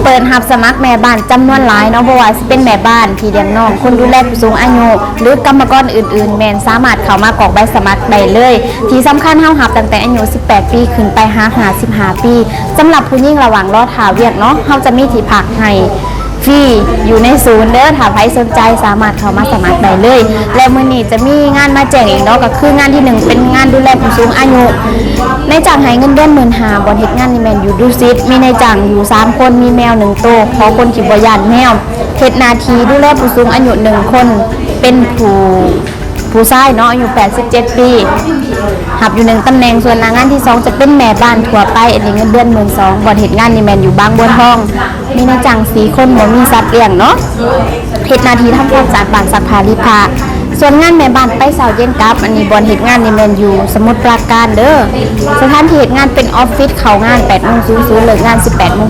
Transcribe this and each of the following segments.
เปิดรับสมัครแม่บ้านจำนวนหลายเนาะเพราะว่าเป็นแม่บ้านพี่เลี้ยงน้องคนดูแลผู้สูงอายุหรือกรรมกรอื่นๆแม่นสามารถเข้ามากรอกใบสมัครได้เลยที่สำคัญเฮารับตั้งแต่อายุ18 ปีขึ้นไป55 ปีสำหรับผู้หญิงระหว่างรอท่าเวียกเนาะเฮาจะมีที่พักให้ฟรีอยู่ในศูนย์เด้อถ้าใครสนใจสามารถเข้ามาสมัครได้เลยและมื้อนี้จะมีงานมาแจ้งอีกเนาะก็คืองานที่1เป็นงานดูแลผู้สูงอายุในจ้างให้เงินเดือน15,000บ่เฮ็ดงานนี่แม่นอยู่ดุสิตมีในจ้างอยู่3คนมีแมว1ตัวขอคนที่บ่ย้านแมวเฮ็ดหน้าที่ดูแลผู้สูงอายุ1คนเป็นผู้ชายเนาะอายุ87 ปีหับอยู่1ตำแหน่งส่วนงานที่2จะเป็นแม่บ้านทั่วไปอันนี้เงินเดือน12,000บ่เฮ็ดงานนี่แม่นอยู่บางบัวทองมีในจ้าง4คนบ่มีสัตว์เลี้ยงเนาะเฮ็ดหน้าที่ทำความสะอาดบ้านซักผ้ารีดผ้าส่วนงานแม่บ้านไปเช้าเย็นกลับอันนี้บ่เฮ็ดงานนี่แม่นอยู่สมุทรปราการเด้อสถานที่เฮ็ดงานเป็นออฟฟิศเข้างาน 8:00 เลิกงาน 18:00 น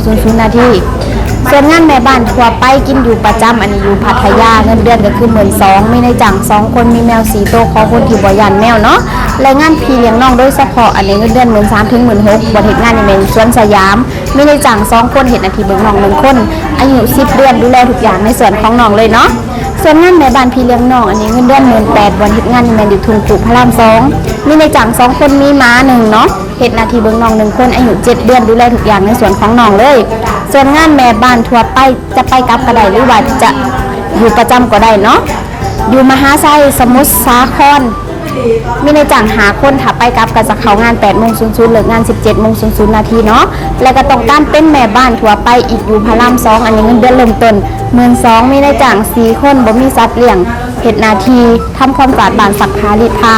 ส่วนงานแม่บ้านทั่วไปกินอยู่ประจำอันนี้อยู่พัทยาเงินเดือนก็คือ12,000มีในจ้าง2คนมีแมว4ตัวขอคนที่บ่ย้านแมวเนาะและงานพี่เลี้ยงน้องโดยเฉพาะอันนี้เงินเดือน13,000 ถึง 16,000บ่เฮ็ดงานนี่แม่นสวนสยามมีในจ้าง2คนเฮ็ดหน้าที่เบิ่งน้อง1คนอายุ10 เดือนดูแลทุกอย่างในส่วนของน้องเลยเนาะส่วนงานแม่บ้านพี่เลี้ยงน้องอันนี้เงินเดือน18,000บ่เฮ็ดงานนี่แม่นอยู่ทุ่งปลูกพระราม2มีในจ้าง2คนมีม้า1เนาะเฮ็ดหน้าที่เบิ่งน้อง1คนอายุ7 เดือนดูแลทุกอย่างในส่วนของน้องเลยส่วนงานแม่บ้านทั่วไปจะไปกลับก็ได้หรือว่าจะอยู่ประจำก็ได้เนาะอยู่มหาไซสมุทรสาครมีในจ้างหาคนถ้าไปกลับก็จะเข้างาน 8:00 เลิกงาน 17:00 เนาะแล้วก็ต้องการเป็นแม่บ้านทั่วไปอีกอยู่พระราม2อันนี้เงินเดือนเริ่มต้น12,000มีในจ้าง4คนบ่มีสัตว์เลี้ยงเฮ็ดหน้าที่ทำความสะอาดบ้านซักผ้ารีดผ้า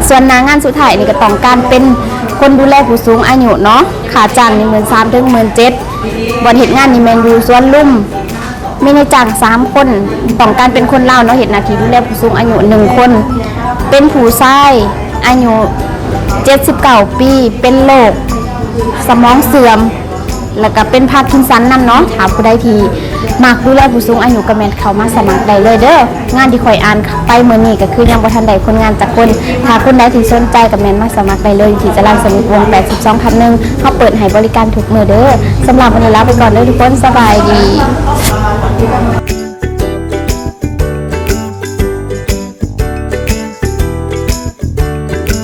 ส่วนงานสุดท้ายนี่ก็ต้องการเป็นคนดูแลผู้สูงอายุเนาะค่าจ้างนี่13,000 ถึง 17,000บ่เฮ็ดงานนี่แม่นอยู่สวนลุ่มมีในจ้าง3คนต้องการเป็นคนลาวเนาะเฮ็ดหน้าที่ดูแลผู้สูงอายุ1คนเป็นผู้ชายอายุ79 ปีเป็นโรคสมองเสื่อมแล้วก็เป็นพาร์กินสันนั่นเนาะถามผู้ใดที่มักดูแลผู้สูงอายุก็แม่นเข้ามาสมัครได้เลยเด้องานที่ข่อยอ่านไปมื้อนี้ก็คือยังบ่ทันได้คนงานจักคนถ้าคนใดที่สนใจก็แม่นมาสมัครได้เลยที่จรัญสนิทวงศ์ 82/1เฮาเปิดให้บริการทุกมื้อเด้อสำหรับวันนี้ลาไปก่อนเด้อทุกคนสบายดี